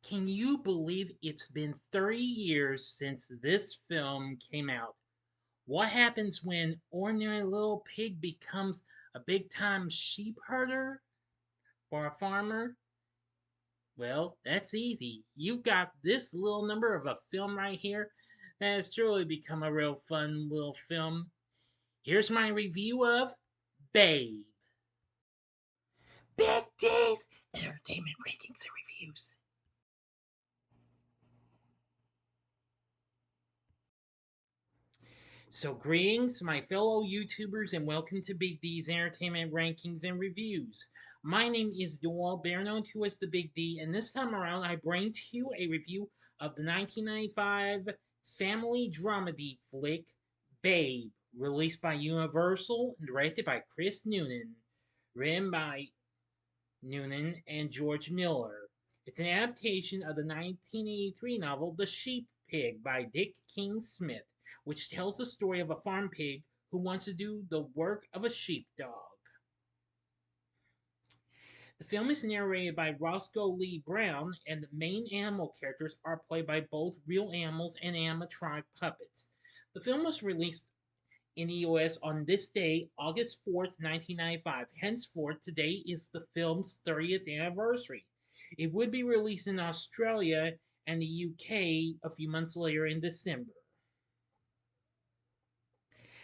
Can you believe it's been 30 years since this film came out? What happens when ordinary little pig becomes a big time sheep herder or a farmer? Well, that's easy. You've got this little number of a film right here that has truly become a real fun little film. Here's my review of Babe. Big D's Entertainment Ratings and Reviews. So, greetings, my fellow YouTubers, and welcome to Big D's Entertainment Rankings and Reviews. My name is Doyle, better known to as the Big D, and this time around I bring to you a review of the 1995 family dramedy flick Babe, released by Universal and directed by Chris Noonan, written by Noonan and George Miller. It's an adaptation of the 1983 novel The Sheep Pig by Dick King Smith, which tells the story of a farm pig who wants to do the work of a sheepdog. The film is narrated by Roscoe Lee Brown, and the main animal characters are played by both real animals and animatronic puppets. The film was released in the US on this day, August 4th, 1995. Henceforth, today is the film's 30th anniversary. It would be released in Australia and the UK a few months later in December,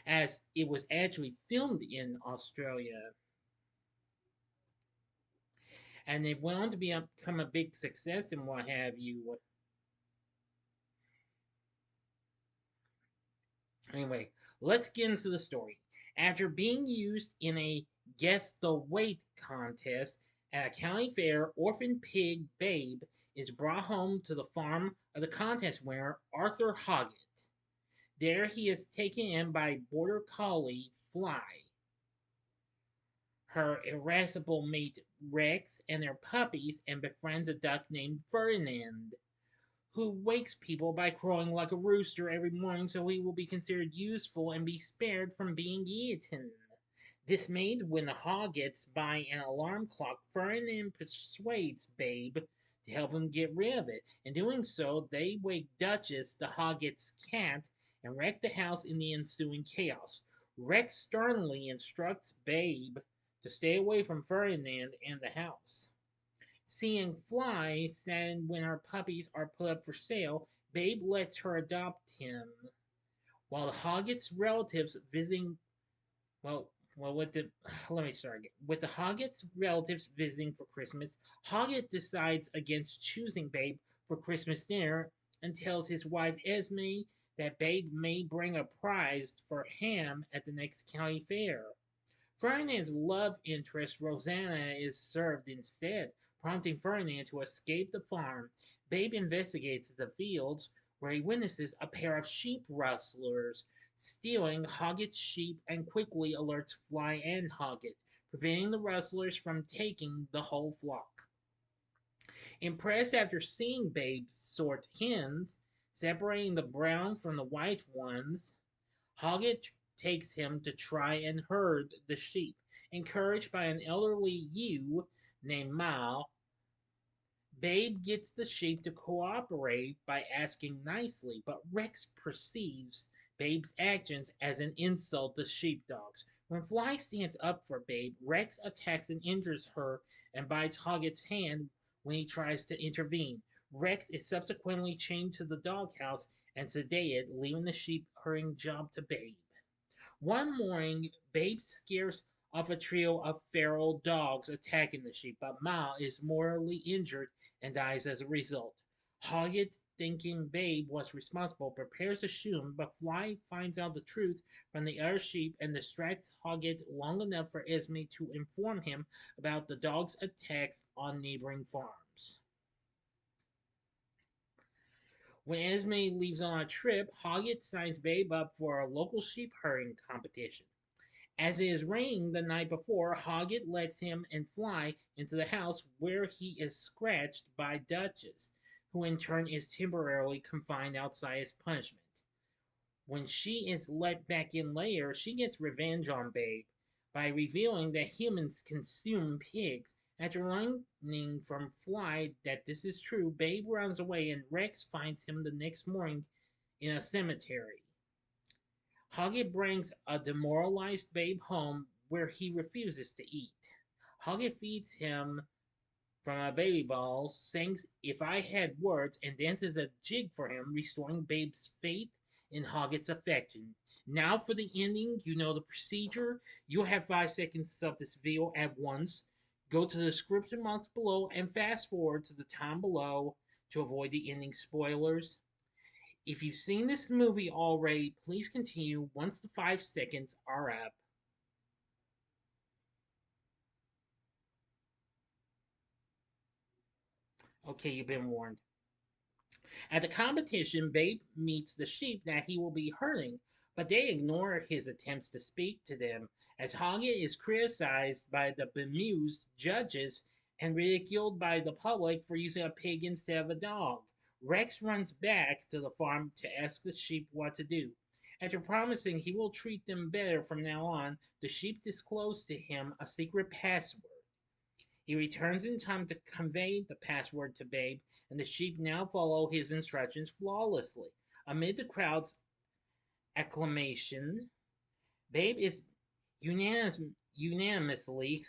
as it was actually filmed in Australia. And it went on to become a big success and what have you. Anyway, let's get into the story. After being used in a guess the weight contest at a county fair, orphan pig Babe is brought home to the farm of the contest winner, Arthur Hoggett. There he is taken in by border collie Fly, her irascible mate Rex, and their puppies, and befriends a duck named Ferdinand, who wakes people by crowing like a rooster every morning so he will be considered useful and be spared from being eaten. Dismayed when the Hoggets buy an alarm clock, Ferdinand persuades Babe to help him get rid of it. In doing so, they wake Duchess, the Hoggets' cat, and wreck the house in the ensuing chaos. Rex sternly instructs Babe to stay away from Ferdinand and the house. Seeing Fly, sad when her puppies are put up for sale, Babe lets her adopt him. While the Hoggett's relatives visiting, well, well, with the let me start again. With the Hoggett's relatives visiting for Christmas, Hoggett decides against choosing Babe for Christmas dinner and tells his wife Esme that Babe may bring a prize for ham at the next county fair. Ferdinand's love interest, Rosanna, is served instead, prompting Ferdinand to escape the farm. Babe investigates the fields, where he witnesses a pair of sheep rustlers stealing Hoggett's sheep and quickly alerts Fly and Hoggett, preventing the rustlers from taking the whole flock. Impressed after seeing Babe sort hens, separating the brown from the white ones, Hoggett takes him to try and herd the sheep. Encouraged by an elderly ewe named Mal, Babe gets the sheep to cooperate by asking nicely, but Rex perceives Babe's actions as an insult to sheepdogs. When Fly stands up for Babe, Rex attacks and injures her and bites Hoggett's hand when he tries to intervene. Rex is subsequently chained to the doghouse and sedated, leaving the sheep herding job to Babe. One morning, Babe scares off a trio of feral dogs attacking the sheep, but Mal is mortally injured and dies as a result. Hoggett, thinking Babe was responsible, prepares to shoot him, but Fly finds out the truth from the other sheep and distracts Hoggett long enough for Esme to inform him about the dogs' attacks on neighboring farms. When Esme leaves on a trip, Hoggett signs Babe up for a local sheep herding competition. As it is raining the night before, Hoggett lets him and Fly into the house where he is scratched by Duchess, who in turn is temporarily confined outside as punishment. When she is let back in later, she gets revenge on Babe by revealing that humans consume pigs After learning from Fly that this is true, Babe runs away and Rex finds him the next morning in a cemetery. Hoggett brings a demoralized Babe home where he refuses to eat. Hoggett feeds him from a baby ball, sings If I Had Words, and dances a jig for him, restoring Babe's faith in Hoggett's affection. Now for the ending, you know the procedure. You'll have 5 seconds of this video at once. Go to the description box below and fast forward to the time below to avoid the ending spoilers. If you've seen this movie already, please continue once the 5 seconds are up. Okay, you've been warned. At the competition, Babe meets the sheep that he will be herding, but they ignore his attempts to speak to them, as Hoggett is criticized by the bemused judges and ridiculed by the public for using a pig instead of a dog. Rex runs back to the farm to ask the sheep what to do. After promising he will treat them better from now on, the sheep disclose to him a secret password. He returns in time to convey the password to Babe, and the sheep now follow his instructions flawlessly. Amid the crowd's acclamation, Babe is unanimously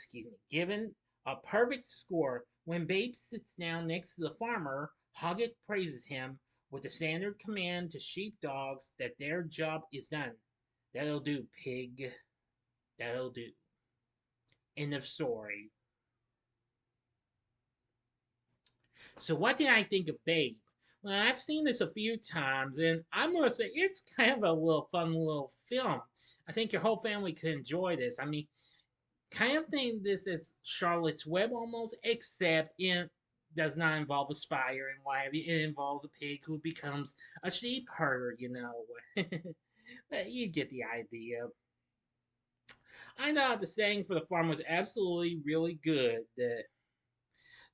given a perfect score. When Babe sits down next to the farmer, Hoggett praises him with the standard command to sheepdogs that their job is done. That'll do, pig. That'll do. End of story. So, what did I think of Babe? Well, I've seen this a few times, and I'm gonna say it's kind of a little fun little film. I think your whole family could enjoy this. I mean, kind of think this as Charlotte's Web almost, except it does not involve a spire and what have you. It involves a pig who becomes a sheep herder, you know. But you get the idea. I thought the setting for the farm was absolutely really good.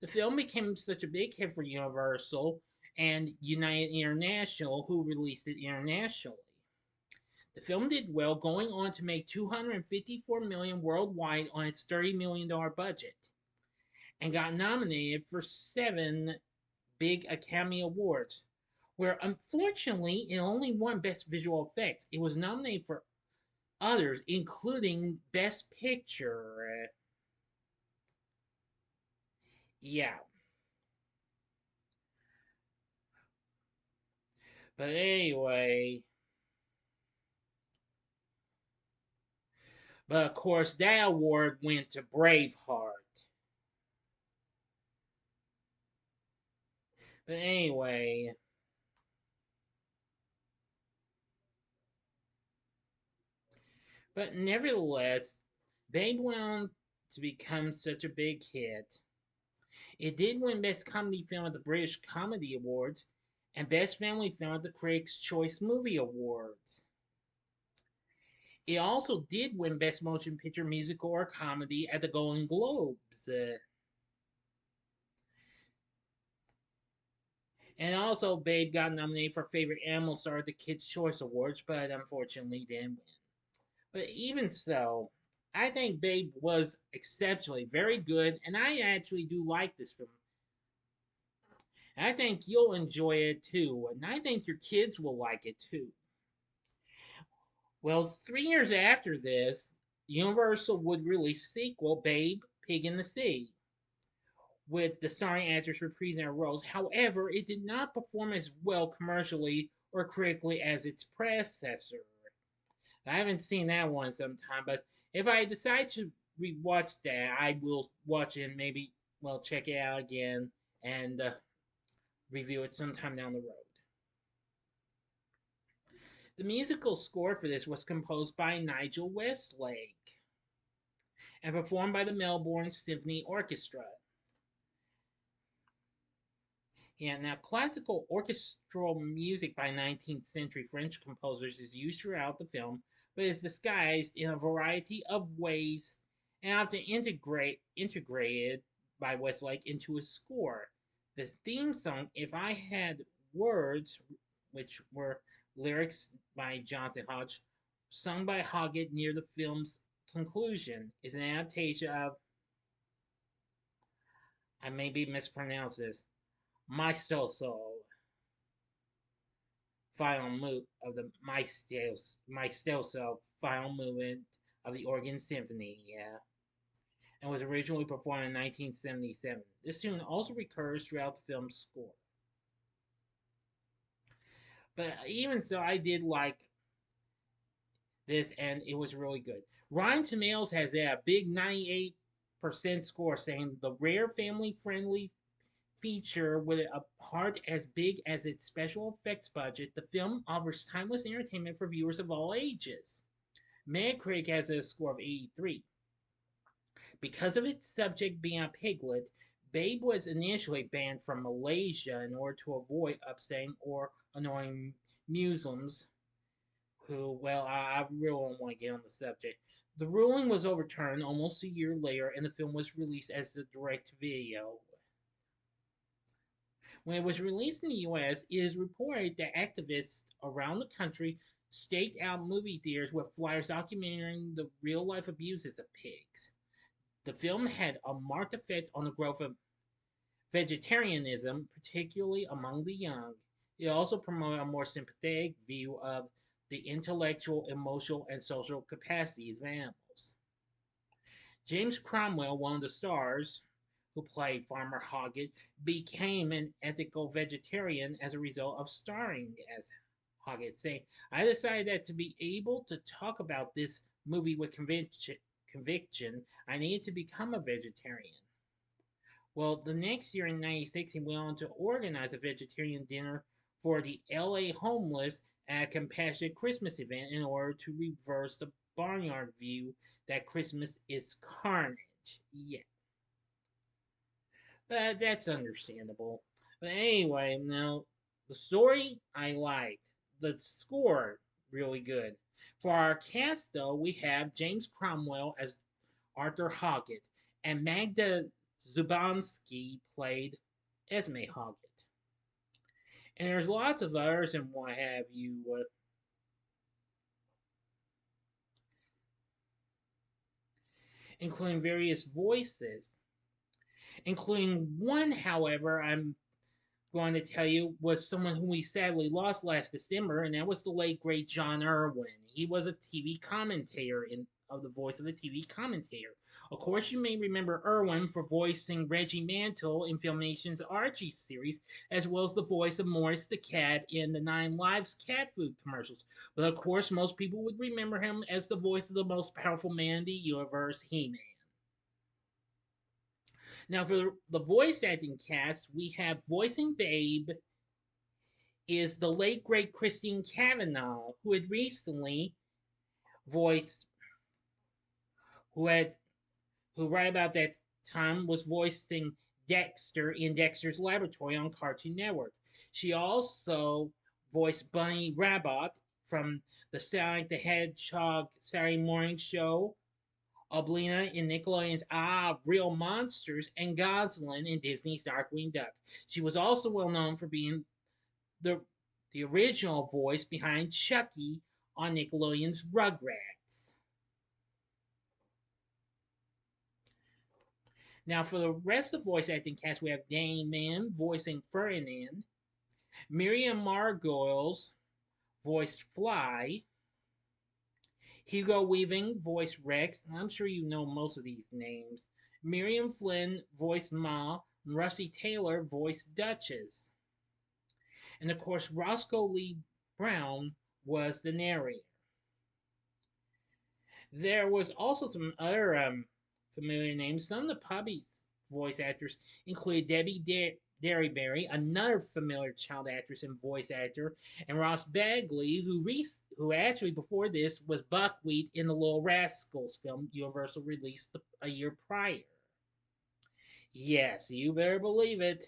The film became such a big hit for Universal and United International, who released it internationally. The film did well, going on to make $254 million worldwide on its $30 million budget, and got nominated for 7 big Academy Awards, where unfortunately it only won Best Visual Effects. It was nominated for others, including Best Picture. Yeah. But anyway, but of course, that award went to Braveheart. But anyway, but nevertheless, Babe went on to become such a big hit. It did win Best Comedy Film at the British Comedy Awards and Best Family Film at the Critics' Choice Movie Awards. It also did win Best Motion Picture Musical or Comedy at the Golden Globes. And also, Babe got nominated for Favorite Animal Star at the Kids' Choice Awards, but unfortunately didn't win. But even so, I think Babe was exceptionally very good, and I actually do like this film. I think you'll enjoy it too, and I think your kids will like it too. Well, 3 years after this, Universal would release a sequel, Babe, Pig in the Sea, with the starring actress reprising her roles. However, it did not perform as well commercially or critically as its predecessor. I haven't seen that one sometime, but if I decide to rewatch that, I will watch it and maybe, well, check it out again and review it sometime down the road. The musical score for this was composed by Nigel Westlake and performed by the Melbourne Symphony Orchestra. Yeah, now classical orchestral music by 19th century French composers is used throughout the film, but is disguised in a variety of ways and often integrated by Westlake into a score. The theme song, If I Had Words, which were lyrics by Jonathan Hodge, sung by Hoggett near the film's conclusion, is an adaptation of I may be mispronounced this. Maestoso final move of the Maestoso final movement of the organ symphony. Yeah, and was originally performed in 1977. This tune also recurs throughout the film's score. But even so, I did like this, and it was really good. Rotten Tomatoes has a big 98% score, saying the rare family-friendly feature with a heart as big as its special effects budget, the film offers timeless entertainment for viewers of all ages. Metacritic has a score of 83. Because of its subject being a piglet, Babe was initially banned from Malaysia in order to avoid upsetting or annoying Muslims who, well, I really don't want to get on the subject. The ruling was overturned almost a year later, and the film was released as a direct video. When it was released in the US, it is reported that activists around the country staked out movie theaters with flyers documenting the real life abuses of pigs. The film had a marked effect on the growth of vegetarianism, particularly among the young. It also promoted a more sympathetic view of the intellectual, emotional, and social capacities of animals. James Cromwell, one of the stars who played Farmer Hoggett, became an ethical vegetarian as a result of starring as Hoggett, saying, I decided that to be able to talk about this movie with conviction, I needed to become a vegetarian. Well, the next year in '96, he went on to organize a vegetarian dinner for the LA homeless at a compassionate Christmas event in order to reverse the barnyard view that Christmas is carnage. Yeah, but that's understandable. But anyway, now the story I liked, the score really good. For our cast, though, we have James Cromwell as Arthur Hoggett, and Magda Szubanski played Esme Hoggett. And there's lots of others and what have you, including various voices, including one, however, I'm going to tell you was someone who we sadly lost last December, and that was the late great John Irwin. He was a TV commentator of the voice of a TV commentator. Of course, you may remember Irwin for voicing Reggie Mantle in Filmation's Archie series, as well as the voice of Morris the cat in the Nine Lives cat food commercials. But of course, most people would remember him as the voice of the most powerful man in the universe, He-Man. Now, for the voice acting cast, we have voicing Babe is the late great Christine Cavanaugh, who had recently voiced, who had, who right about that time was voicing Dexter in Dexter's Laboratory on Cartoon Network. She also voiced Bunny Rabbit from the Sonic the Hedgehog Saturday morning show, Oblina in Nickelodeon's Real Monsters, and Goslin in Disney's Darkwing Duck. She was also well known for being the the original voice behind Chucky on Nickelodeon's Rugrats. Now, for the rest of the voice acting cast, we have Damon voicing Ferdinand, Miriam Margoyles voiced Fly, Hugo Weaving voiced Rex, and I'm sure you know most of these names, Miriam Flynn voiced Ma, and Russi Taylor voiced Duchess. And of course, Roscoe Lee Brown was the narrator. There was also some other familiar names. Some of the Puppy's voice actors include Debbie Derryberry, another familiar child actress and voice actor, and Ross Bagley, who actually before this was Buckwheat in the Little Rascals film Universal released a year prior. Yes, you better believe it.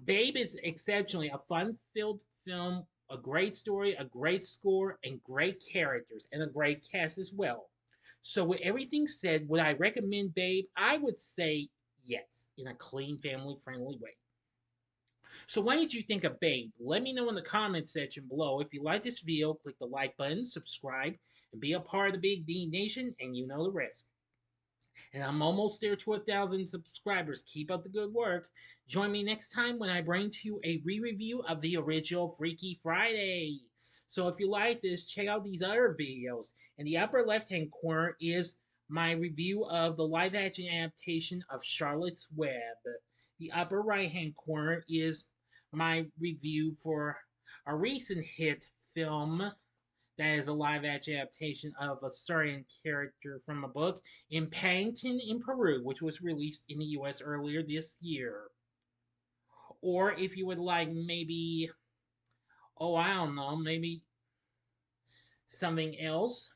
Babe is exceptionally a fun-filled film, a great story, a great score, and great characters, and a great cast as well. So, with everything said, would I recommend Babe? I would say yes, in a clean, family-friendly way. So, what did you think of Babe? Let me know in the comments section below. If you like this video, click the like button, subscribe, and be a part of the Big D Nation, and you know the rest. And I'm almost there to 1,000 subscribers. Keep up the good work. Join me next time when I bring to you a re-review of the original Freaky Friday. So if you like this, check out these other videos. In the upper left-hand corner is my review of the live-action adaptation of Charlotte's Web. The upper right-hand corner is my review for a recent hit film that is a live action adaptation of a certain character from a book in Paddington in Peru, which was released in the US earlier this year. Or if you would like maybe, oh, I don't know, maybe something else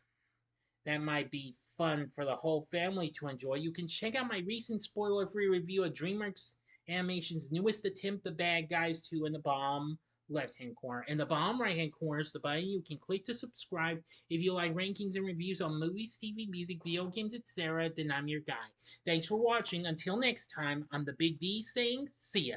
that might be fun for the whole family to enjoy, you can check out my recent spoiler free review of DreamWorks Animation's newest attempt, The Bad Guys 2, in the bottom left hand corner. In the bottom right hand corner is the button you can click to subscribe if you like rankings and reviews on movies, TV, music, video games, etc. Then I'm your guy. Thanks for watching. Until next time, I'm the Big D saying see ya.